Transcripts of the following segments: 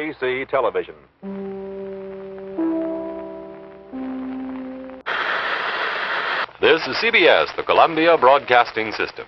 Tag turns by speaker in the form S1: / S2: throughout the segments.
S1: ABC television. This is CBS, the Columbia Broadcasting System.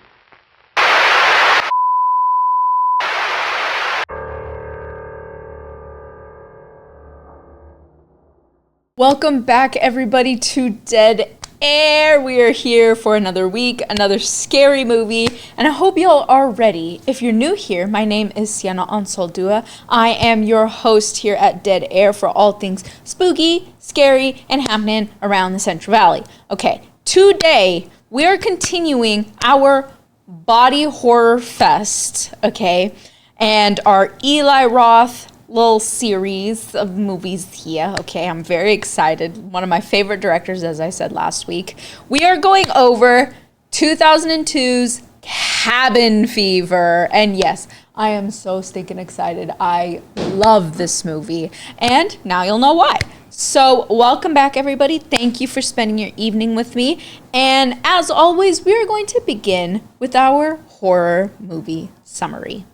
S2: Welcome back, everybody, to Dead Air. We are here for another week, another scary movie, and I hope y'all are ready. If you're new here, my name is Siena Anzaldua. I am your host here at Dead Air for all things spooky, scary, and happening around the Central Valley. Okay, today we are continuing our body horror fest, okay, and our Eli Roth little series of movies here. Okay, I'm very excited. One of my favorite directors, as I said last week. We are going over 2002's Cabin Fever. And yes, I am so stinking excited. I love this movie. And now you'll know why. So welcome back, everybody. Thank you for spending your evening with me. And as always, we are going to begin with our horror movie summary.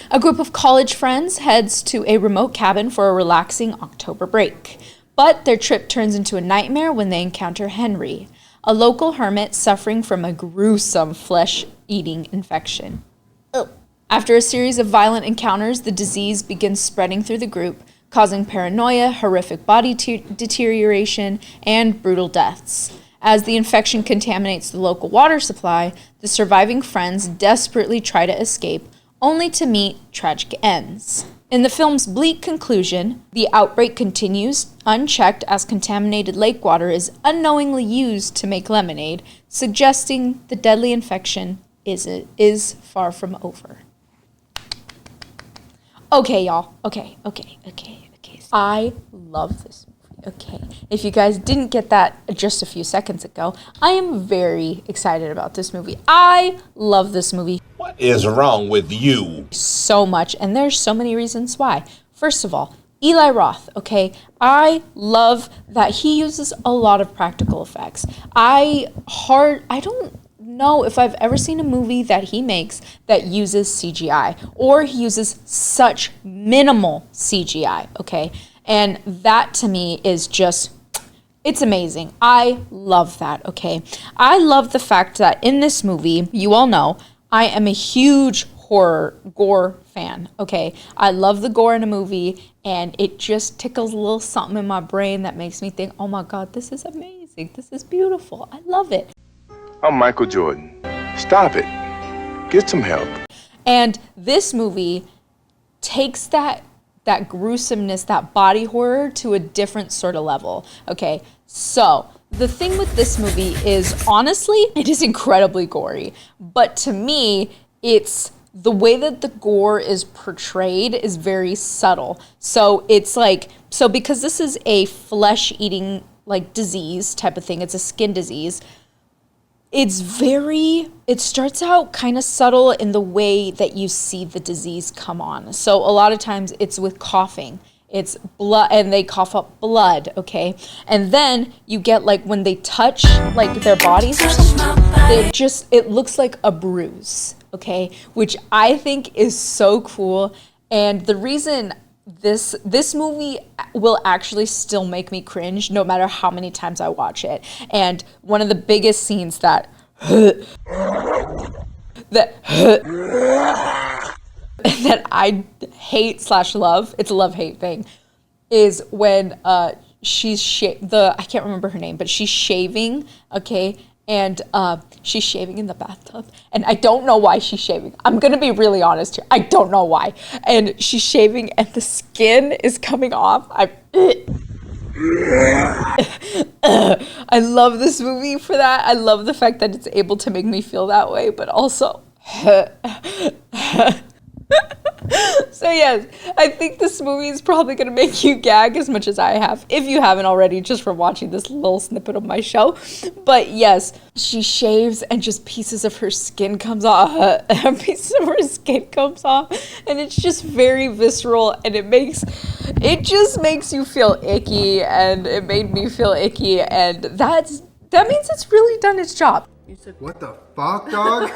S2: A group of college friends heads to a remote cabin for a relaxing October break. But their trip turns into a nightmare when they encounter Henry, a local hermit suffering from a gruesome flesh-eating infection. After a series of violent encounters, the disease begins spreading through the group, causing paranoia, horrific body deterioration, and brutal deaths. As the infection contaminates the local water supply, the surviving friends desperately try to escape, only to meet tragic ends. In the film's bleak conclusion, the outbreak continues unchecked as contaminated lake water is unknowingly used to make lemonade, suggesting the deadly infection is far from over. Okay, y'all. Okay. I love this movie. Okay, if you guys didn't get that just a few seconds ago, I am very excited about this movie. I love this movie.
S3: What is wrong with you?
S2: So much, and there's so many reasons why. First of all, Eli Roth, okay? I love that he uses a lot of practical effects. I don't know if I've ever seen a movie that he makes that uses CGI, or he uses such minimal CGI, okay? And that to me is just, it's amazing. I love that, okay? I love the fact that in this movie, you all know, I am a huge gore fan, okay? I love the gore in a movie, and it just tickles a little something in my brain that makes me think, oh my God, this is amazing. This is beautiful. I love it.
S4: I'm Michael Jordan. Stop it. Get some help.
S2: And this movie takes that gruesomeness, that body horror to a different sort of level. Okay, so the thing with this movie is, honestly, it is incredibly gory. But to me, it's the way that the gore is portrayed is very subtle. So it's like, so because this is a flesh-eating like disease type of thing, it's a skin disease, it starts out kind of subtle in the way that you see the disease come on. So a lot of times it's with coughing. It's blood, and they cough up blood, okay? And then you get like when they touch like their bodies or something, it looks like a bruise, okay? Which I think is so cool. And the reason this movie will actually still make me cringe no matter how many times I watch it. And one of the biggest scenes that I hate / love, it's a love-hate thing, is when I can't remember her name, but she's shaving, okay? And she's shaving in the bathtub. And I don't know why she's shaving. I'm going to be really honest here. I don't know why. And she's shaving and the skin is coming off. I love this movie for that. I love the fact that it's able to make me feel that way, but also... So yes, I think this movie is probably going to make you gag as much as I have, if you haven't already, just from watching this little snippet of my show. But yes, she shaves and just pieces of her skin comes off, and it's just very visceral, and it just makes you feel icky, and it made me feel icky, and that means it's really done its job.
S5: You said, what the fuck, dog?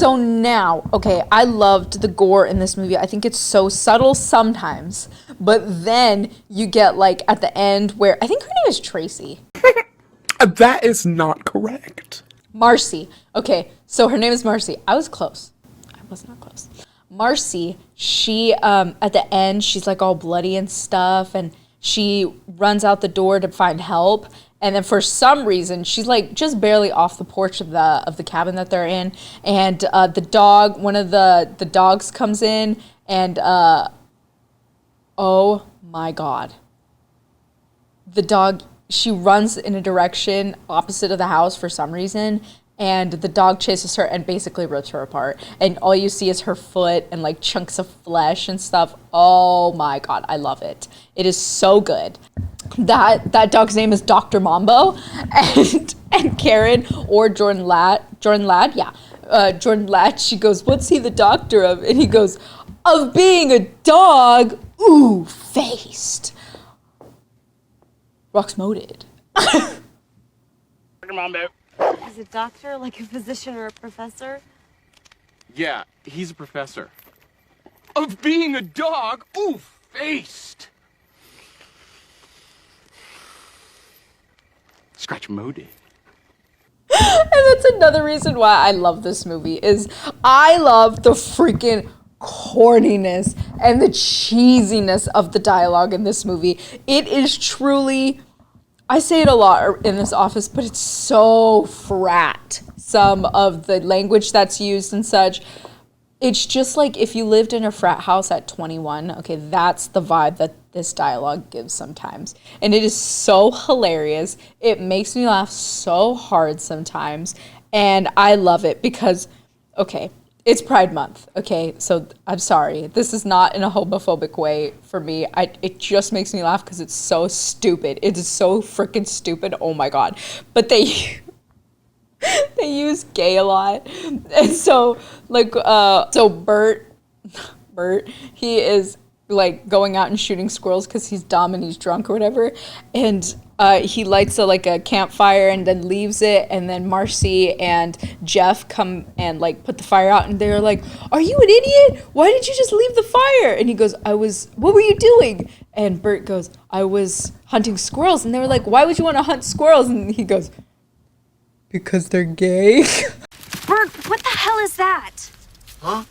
S2: So now, okay, I loved the gore in this movie. I think it's so subtle sometimes, but then you get like at the end where I think her name is Tracy.
S6: That is not correct.
S2: Marcy. Okay, so her name is Marcy. I was close. I was not close. Marcy, she, at the end, she's like all bloody and stuff, and she runs out the door to find help. And then for some reason, she's like just barely off the porch of the cabin that they're in. And the dog, one of the dogs comes in, and oh my God. The dog, she runs in a direction opposite of the house for some reason, and the dog chases her and basically rips her apart. And all you see is her foot and like chunks of flesh and stuff. Oh my God, I love it. It is so good. That dog's name is Dr. Mambo, and Karen or Jordan Ladd, Jordan Ladd, she goes, "What's he the doctor of?" And he goes, "Of being a dog, faced." Rock's moted.
S7: Is a doctor like a physician or a professor?
S6: Yeah, he's a professor. Of being a dog, faced. Scratch moded.
S2: And that's another reason why I love this movie, is I love the freaking corniness and the cheesiness of the dialogue in this movie. It is truly, I say it a lot in this office, but it's so frat, some of the language that's used and such. It's just like if you lived in a frat house at 21, okay, that's the vibe that this dialogue gives sometimes. And it is so hilarious. It makes me laugh so hard sometimes. And I love it because, okay, it's Pride Month, okay? So I'm sorry. This is not in a homophobic way for me. It just makes me laugh because it's so stupid. It is so freaking stupid. Oh my God. But they use gay a lot. And so, like, so Bert, he is, like, going out and shooting squirrels because he's dumb and he's drunk or whatever. And he lights a campfire and then leaves it. And then Marcy and Jeff come and, like, put the fire out. And they're like, "Are you an idiot? Why did you just leave the fire?" And he goes, "What were you doing?" And Bert goes, "I was hunting squirrels." And they were like, "Why would you want to hunt squirrels?" And he goes, "Because they're gay."
S7: Bert, what the hell is that?
S5: Huh?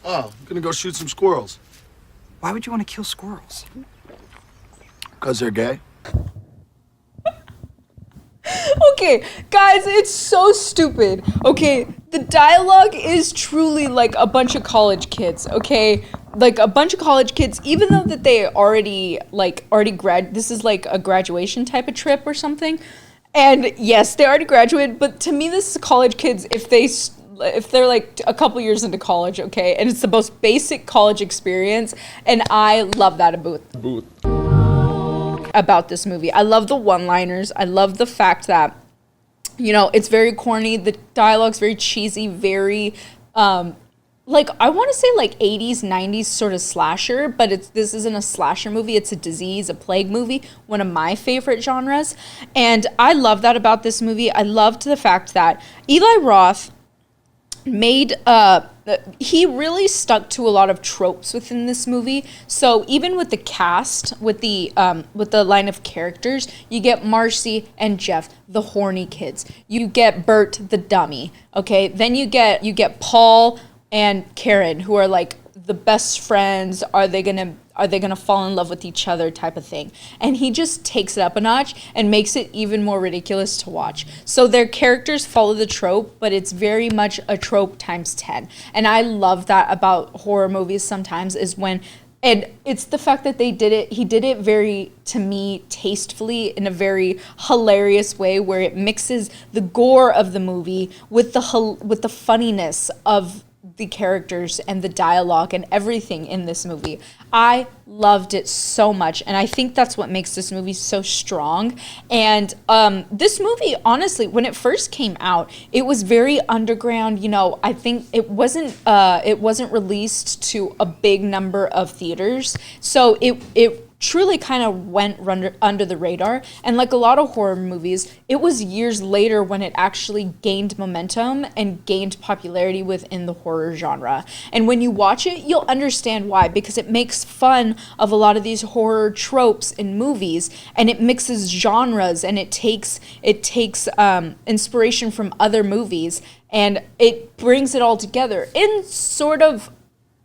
S5: Oh, I'm gonna go shoot some squirrels.
S8: Why would you want to kill squirrels?
S5: Because they're gay?
S2: Okay, guys, it's so stupid. Okay, the dialogue is truly like a bunch of college kids, okay? Like a bunch of college kids, even though that they already this is like a graduation type of trip or something. And yes, they already graduated, but to me, this is college kids if they're like a couple years into college, okay? And it's the most basic college experience, and I love that about this movie. I love the one-liners. I love the fact that, you know, it's very corny. The dialogue's very cheesy, very, like, I want to say like 80s, 90s sort of slasher, but this isn't a slasher movie. It's a disease, a plague movie, one of my favorite genres. And I love that about this movie. I loved the fact that Eli Roth he really stuck to a lot of tropes within this movie. So even with the cast, with the line of characters, you get Marcy and Jeff, the horny kids. You get Bert, the dummy. Okay, then you get Paul and Karen, who are like the best friends. Are they gonna fall in love with each other type of thing? And he just takes it up a notch and makes it even more ridiculous to watch. So their characters follow the trope, but it's very much a trope times 10. And I love that about horror movies sometimes, is when, and it's the fact that he did it very, to me, tastefully, in a very hilarious way, where it mixes the gore of the movie with the funniness of the characters and the dialogue and everything in this movie. I loved it so much, and I think that's what makes this movie so strong. And this movie, honestly, when it first came out, it was very underground. You know, I think it wasn't released to a big number of theaters, so it truly kind of went under the radar. And like a lot of horror movies, it was years later when it actually gained momentum and gained popularity within the horror genre. And when you watch it, you'll understand why, because it makes fun of a lot of these horror tropes in movies, and it mixes genres, and it takes inspiration from other movies, and it brings it all together in sort of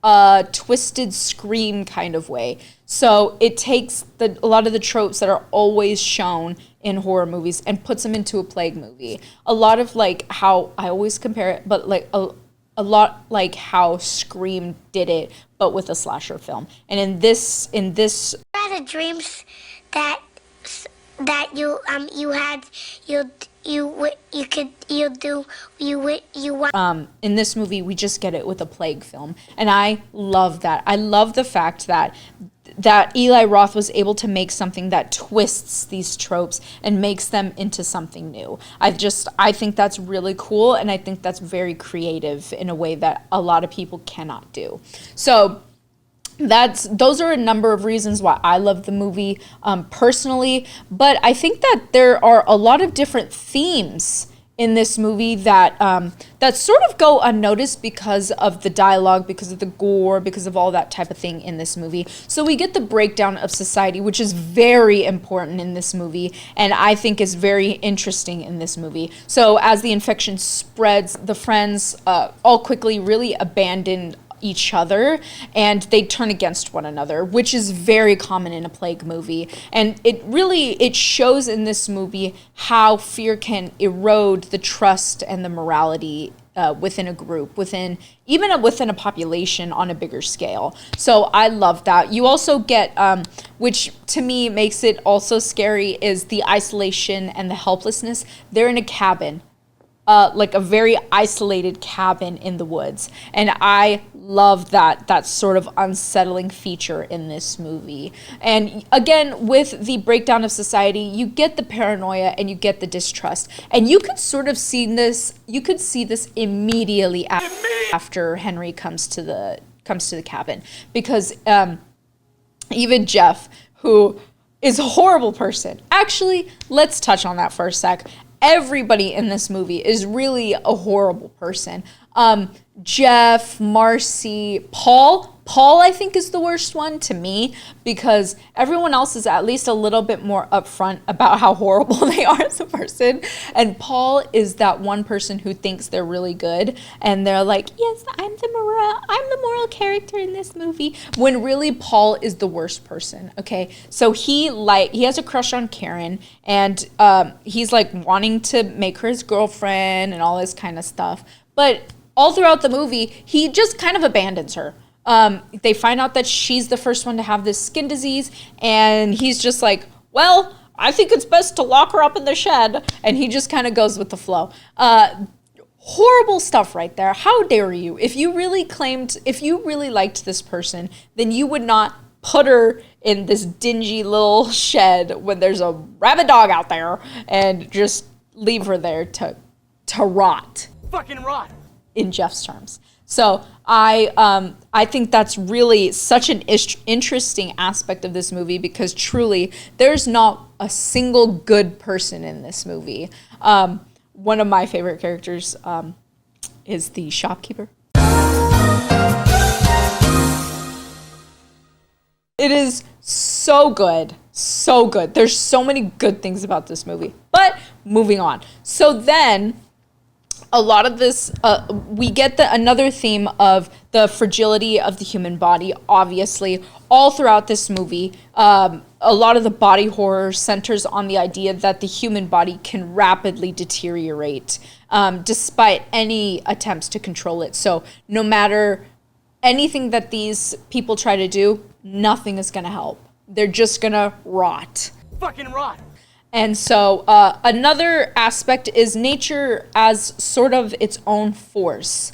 S2: a twisted Scream kind of way. So it takes a lot of the tropes that are always shown in horror movies and puts them into a plague movie. A lot of like how I always compare it, but like a lot like how Scream did it, but with a slasher film. And in this
S9: Had the dreams that you
S2: in this movie, we just get it with a plague film. And I love that. I love the fact that Eli Roth was able to make something that twists these tropes and makes them into something new. I think that's really cool, and I think that's very creative in a way that a lot of people cannot do. So those are a number of reasons why I love the movie personally, but I think that there are a lot of different themes in this movie that sort of go unnoticed because of the dialogue, because of the gore, because of all that type of thing in this movie. So we get the breakdown of society, which is very important in this movie, and I think is very interesting in this movie. So as the infection spreads, the friends all quickly really abandon each other, and they turn against one another, which is very common in a plague movie. And it shows in this movie how fear can erode the trust and the morality within a group, within a population on a bigger scale. So I love that. You also get, which to me makes it also scary, is the isolation and the helplessness. They're in a cabin, like a very isolated cabin in the woods. And I love that sort of unsettling feature in this movie. And again, with the breakdown of society, you get the paranoia and you get the distrust. And you could sort of see this immediately after Henry comes to the cabin. Because even Jeff, who is a horrible person. Actually, let's touch on that for a sec. Everybody in this movie is really a horrible person. Jeff, Marcy, Paul, I think is the worst one to me, because everyone else is at least a little bit more upfront about how horrible they are as a person. And Paul is that one person who thinks they're really good, and they're like, yes, I'm the moral character in this movie, when really Paul is the worst person. Okay, so he has a crush on Karen, and he's like wanting to make her his girlfriend and all this kind of stuff. But all throughout the movie, he just kind of abandons her. They find out that she's the first one to have this skin disease, and he's just like, well, I think it's best to lock her up in the shed, and he just kind of goes with the flow. Horrible stuff right there. How dare you? If you really liked this person, then you would not put her in this dingy little shed when there's a rabid dog out there and just leave her there to rot.
S6: Fucking rot.
S2: In Jeff's terms. So I think that's really such an interesting aspect of this movie, because truly there's not a single good person in this movie. One of my favorite characters is the shopkeeper. It is so good. So good. There's so many good things about this movie. But moving on. So then a lot of this, we get another theme of the fragility of the human body, obviously, all throughout this movie. A lot of the body horror centers on the idea that the human body can rapidly deteriorate despite any attempts to control it. So no matter anything that these people try to do, nothing is going to help. They're just going to rot.
S6: Fucking rot.
S2: And so another aspect is nature as sort of its own force.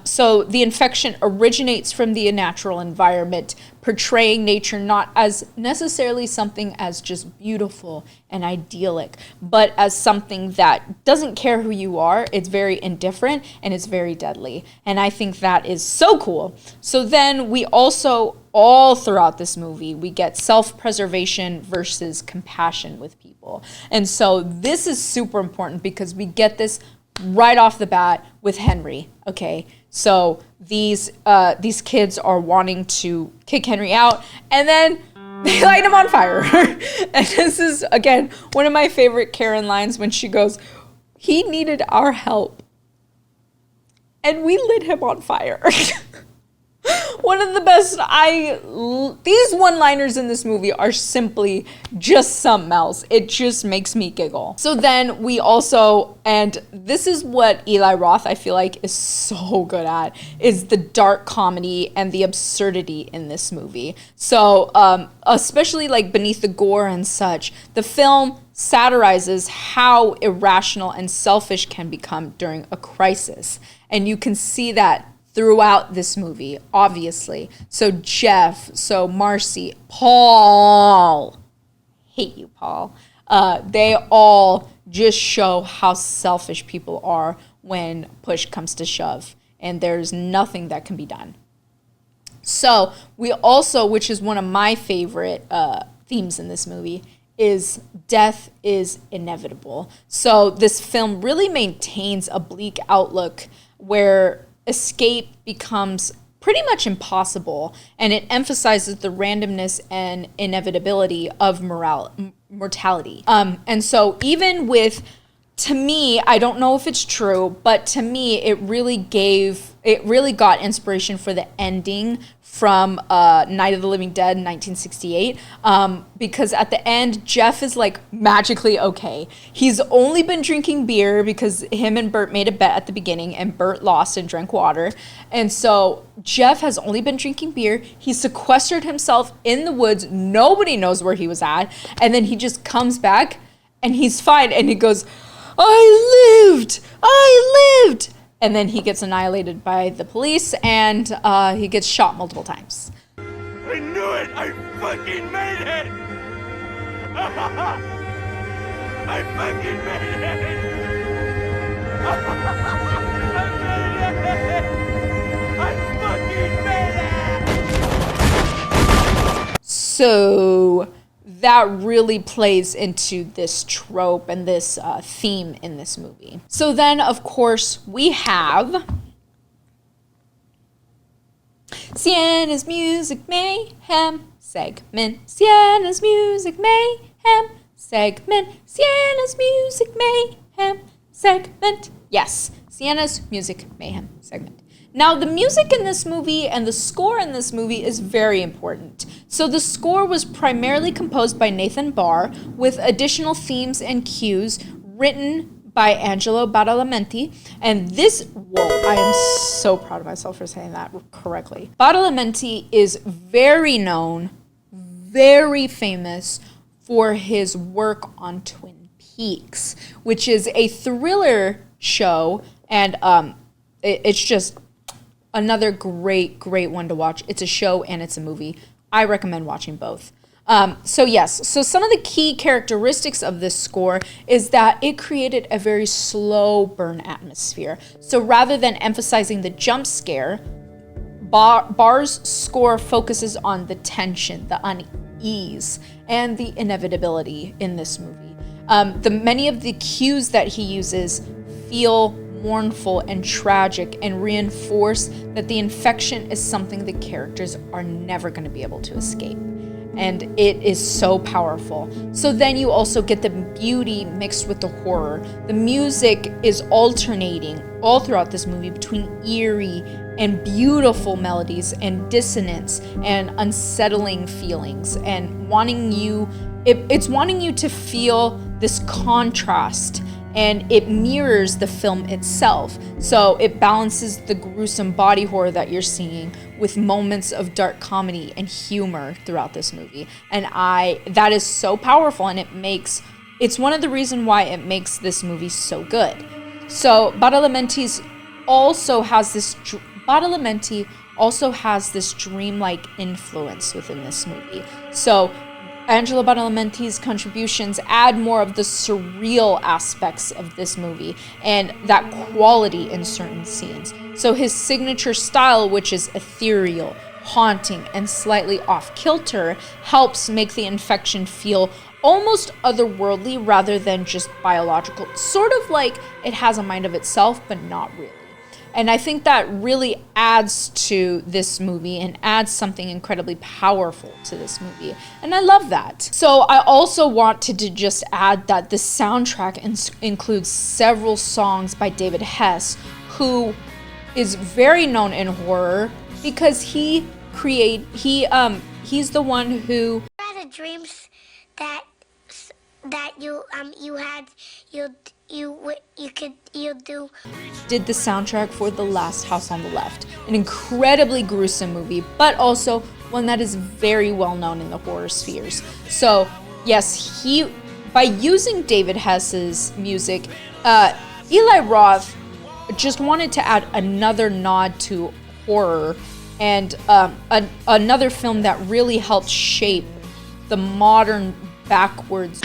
S2: So the infection originates from the natural environment, portraying nature not as necessarily something as just beautiful and idyllic, but as something that doesn't care who you are. It's very indifferent and it's very deadly. And I think that is so cool. So then we also, all throughout this movie, we get self-preservation versus compassion with people. And so this is super important because we get this right off the bat with Henry, okay? So these kids are wanting to kick Henry out, and then they light him on fire. And this is, again, one of my favorite Karen lines when she goes, "He needed our help, and we lit him on fire." One of the best, these one-liners in this movie are simply just something else. It just makes me giggle. So then we also, and this is what Eli Roth, I feel like, is so good at, is the dark comedy and the absurdity in this movie. So especially like beneath the gore and such, the film satirizes how irrational and selfish can become during a crisis. And you can see that throughout this movie, obviously. So Jeff, so Marcy, Paul, hate you, Paul. They all just show how selfish people are when push comes to shove, and there's nothing that can be done. So we also, which is one of my favorite themes in this movie, is death is inevitable. So this film really maintains a bleak outlook where escape becomes pretty much impossible, and it emphasizes the randomness and inevitability of mortality. And so even with, to me, I don't know if it's true, but to me, it really got inspiration for the ending from Night of the Living Dead in 1968, because at the end, Jeff is like magically okay. He's only been drinking beer because him and Bert made a bet at the beginning, and Bert lost and drank water. And so Jeff has only been drinking beer. He sequestered himself in the woods. Nobody knows where he was at. And then he just comes back and he's fine. And he goes, I lived. And then he gets annihilated by the police, and he gets shot multiple times.
S6: I knew it! I fucking made it! I fucking made it! I fucking made it!
S2: So that really plays into this trope and this theme in this movie. So then, of course, we have Siena's Music Mayhem segment. Siena's Music Mayhem segment. Siena's Music Mayhem segment. Yes, Siena's Music Mayhem segment. Now, the music in this movie and the score in this movie is very important. So the score was primarily composed by Nathan Barr, with additional themes and cues written by Angelo Badalamenti. And this, whoa, I am so proud of myself for saying that correctly. Badalamenti is very known, very famous for his work on Twin Peaks, which is a thriller show, and it's just another great one to watch. It's a show and it's a movie. I recommend watching both. So some of the key characteristics of this score is that it created a very slow burn atmosphere. So rather than emphasizing the jump scare, Barr's score focuses on the tension, the unease, and the inevitability in this movie. Many of the cues that he uses feel mournful and tragic and reinforce that the infection is something the characters are never going to be able to escape. And it is so powerful. So then you also get the beauty mixed with the horror. The music is alternating all throughout this movie between eerie and beautiful melodies and dissonance and unsettling feelings, and it's wanting you to feel this contrast, and it mirrors the film itself. So it balances the gruesome body horror that you're seeing with moments of dark comedy and humor throughout this movie. And that is so powerful, and it's one of the reasons why it makes this movie so good. So Badalamenti's also has this Badalamenti also has this dreamlike influence within this movie. So Angelo Badalamenti's contributions add more of the surreal aspects of this movie and that quality in certain scenes. So his signature style, which is ethereal, haunting, and slightly off-kilter, helps make the infection feel almost otherworldly rather than just biological. Sort of like it has a mind of itself, but not really. And I think that really adds to this movie and adds something incredibly powerful to this movie. And I love that. So I also wanted to just add that the soundtrack includes several songs by David Hess, who is very known in horror because he's the one who
S9: Are the dreams that you do?
S2: did the soundtrack for The Last House on the Left, an incredibly gruesome movie, but also one that is very well known in the horror spheres. So yes, by using David Hess's music, Eli Roth just wanted to add another nod to horror and another film that really helped shape the modern backwoods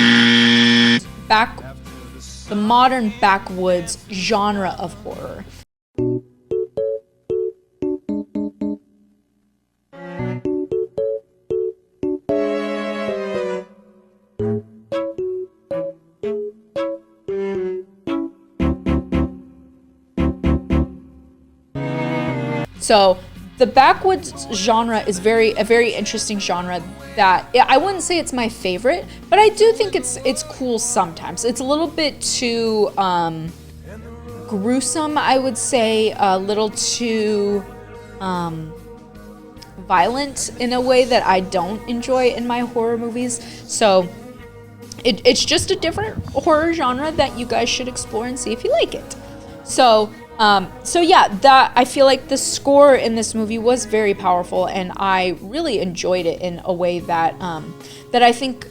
S2: genre of horror. So the backwoods genre is a very interesting genre that I wouldn't say it's my favorite, but I do think it's cool sometimes. It's a little bit too gruesome, I would say, a little too violent in a way that I don't enjoy in my horror movies. So it's just a different horror genre that you guys should explore and see if you like it. So yeah, that I feel like the score in this movie was very powerful, and I really enjoyed it in a way that that I think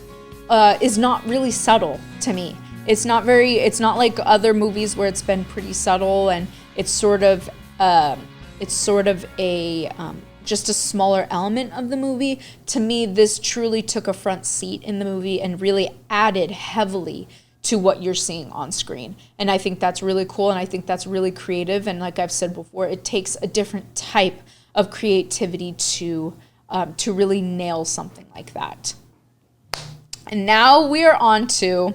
S2: is not really subtle to me. It's not like other movies where it's been pretty subtle and it's sort of a just a smaller element of the movie. To me, this truly took a front seat in the movie and really added heavily to what you're seeing on screen. And I think that's really cool, and I think that's really creative. And like I've said before, it takes a different type of creativity to really nail something like that. And now we're on to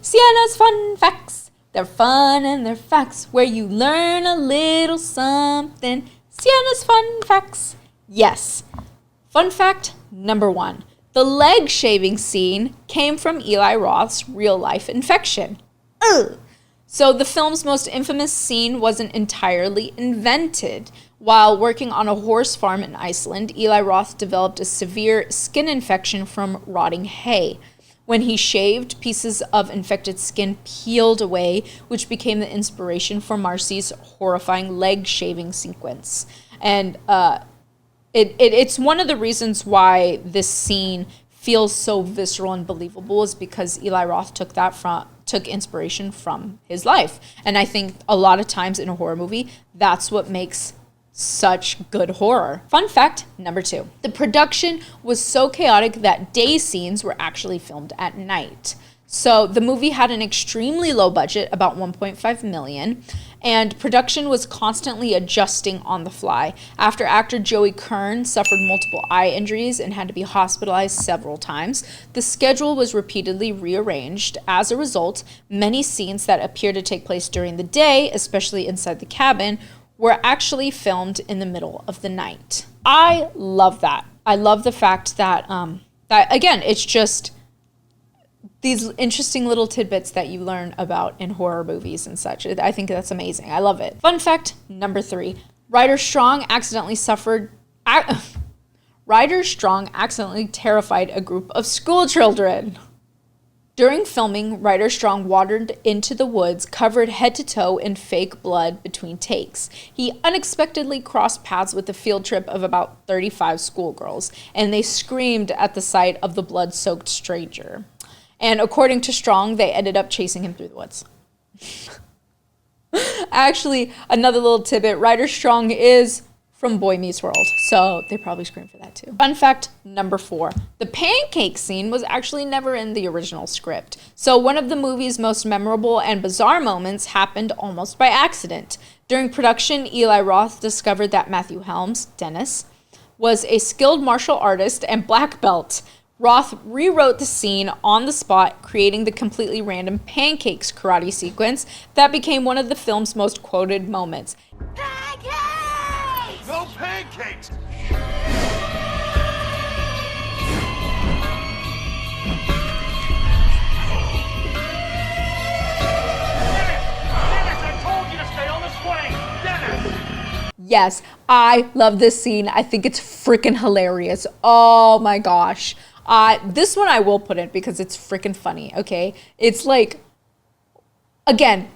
S2: Siena's Fun Facts. They're fun and they're facts where you learn a little something. Siena's Fun Facts. Yes. Fun fact number 1. The leg shaving scene came from Eli Roth's real-life infection. Ugh. So the film's most infamous scene wasn't entirely invented. While working on a horse farm in Iceland, Eli Roth developed a severe skin infection from rotting hay. When he shaved, pieces of infected skin peeled away, which became the inspiration for Marcy's horrifying leg shaving sequence. And it's one of the reasons why this scene feels so visceral and believable is because Eli Roth took inspiration from his life. And I think a lot of times in a horror movie, that's what makes such good horror. Fun fact number 2. The production was so chaotic that day scenes were actually filmed at night. So the movie had an extremely low budget, about $1.5 million, and production was constantly adjusting on the fly. After actor Joey Kern suffered multiple eye injuries and had to be hospitalized several times, the schedule was repeatedly rearranged. As a result, many scenes that appeared to take place during the day, especially inside the cabin, were actually filmed in the middle of the night. I love that. I love the fact that, that again, it's just these interesting little tidbits that you learn about in horror movies and such. I think that's amazing. I love it. Fun fact number 3. Ryder Strong accidentally terrified a group of school children. During filming, Ryder Strong wandered into the woods, covered head to toe in fake blood between takes. He unexpectedly crossed paths with a field trip of about 35 schoolgirls, and they screamed at the sight of the blood-soaked stranger. And according to Strong, they ended up chasing him through the woods. Actually, another little tidbit, Ryder Strong is from Boy Meets World, so they probably screamed for that too. Fun fact number 4, the pancake scene was actually never in the original script. So one of the movie's most memorable and bizarre moments happened almost by accident. During production, Eli Roth discovered that Matthew Helms, Dennis, was a skilled martial artist and black belt. Roth rewrote the scene on the spot, creating the completely random pancakes karate sequence that became one of the film's most quoted moments.
S6: No pancakes! Dennis, I told you to stay on the swing! Dennis!
S2: Yes, I love this scene. I think it's freaking hilarious. Oh my gosh. This one I will put in because it's freaking funny, okay? It's like, again,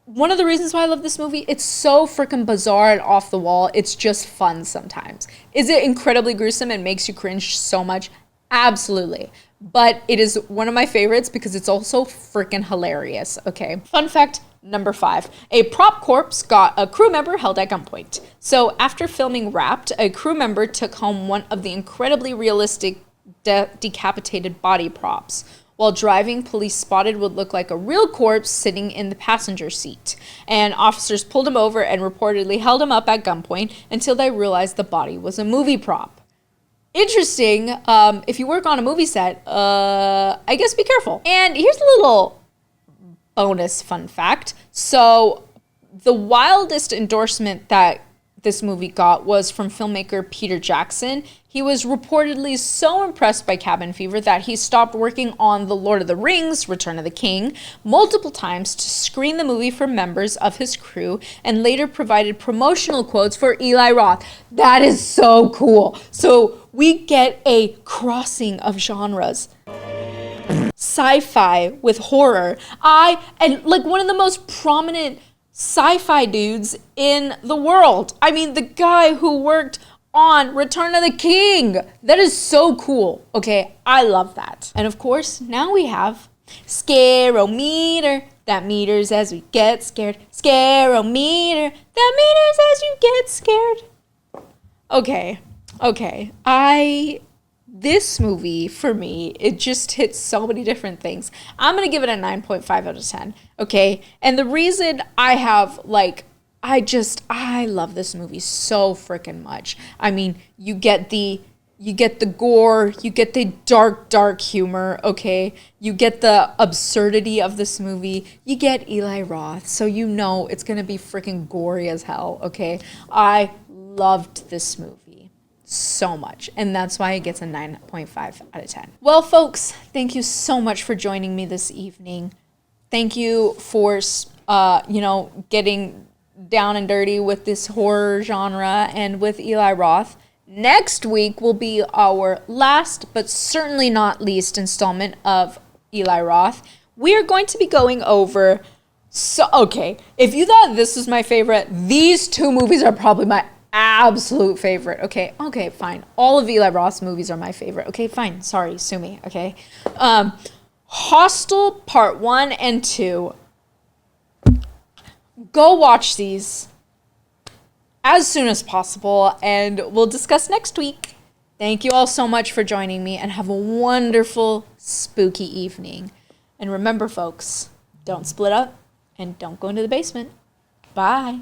S2: one of the reasons why I love this movie, it's so freaking bizarre and off the wall. It's just fun sometimes. Is it incredibly gruesome and makes you cringe so much? Absolutely. But it is one of my favorites because it's also freaking hilarious, okay? Fun fact number 5. A prop corpse got a crew member held at gunpoint. So after filming Wrapped, a crew member took home one of the incredibly realistic decapitated body props. While driving, police spotted what looked like a real corpse sitting in the passenger seat. And officers pulled him over and reportedly held him up at gunpoint until they realized the body was a movie prop. Interesting. If you work on a movie set, I guess be careful. And here's a little bonus fun fact. So the wildest endorsement that this movie got was from filmmaker Peter Jackson. He was reportedly so impressed by cabin fever that he stopped working on The Lord of the Rings, Return of the King, multiple times to screen the movie for members of his crew and later provided promotional quotes for Eli Roth. That is so cool. So we get a crossing of genres. Sci-fi with horror. And like one of the most prominent sci-fi dudes in the world. I mean, the guy who worked on Return of the King. That is so cool. Okay, I love that. And of course, now we have Scarometer. That meters as we get scared. Scarometer. That meters as you get scared. Okay. This movie, for me, it just hits so many different things. I'm going to give it a 9.5 out of 10, okay? And the reason I have, I love this movie so freaking much. I mean, you get the gore, you get the dark humor, okay? You get the absurdity of this movie. You get Eli Roth, so you know it's going to be freaking gory as hell, okay? I loved this movie so much, and that's why it gets a 9.5 out of 10. Well, folks, thank you so much for joining me this evening. Thank you for, getting down and dirty with this horror genre and with Eli Roth. Next week will be our last, but certainly not least, installment of Eli Roth. We are going to be going over, if you thought this was my favorite, these two movies are probably my absolute favorite. Okay, fine. All of Eli Roth's movies are my favorite. Okay, fine. Sorry, sue me, okay? Hostel Part 1 and 2. Go watch these as soon as possible, and we'll discuss next week. Thank you all so much for joining me, and have a wonderful, spooky evening. And remember, folks, don't split up, and don't go into the basement. Bye.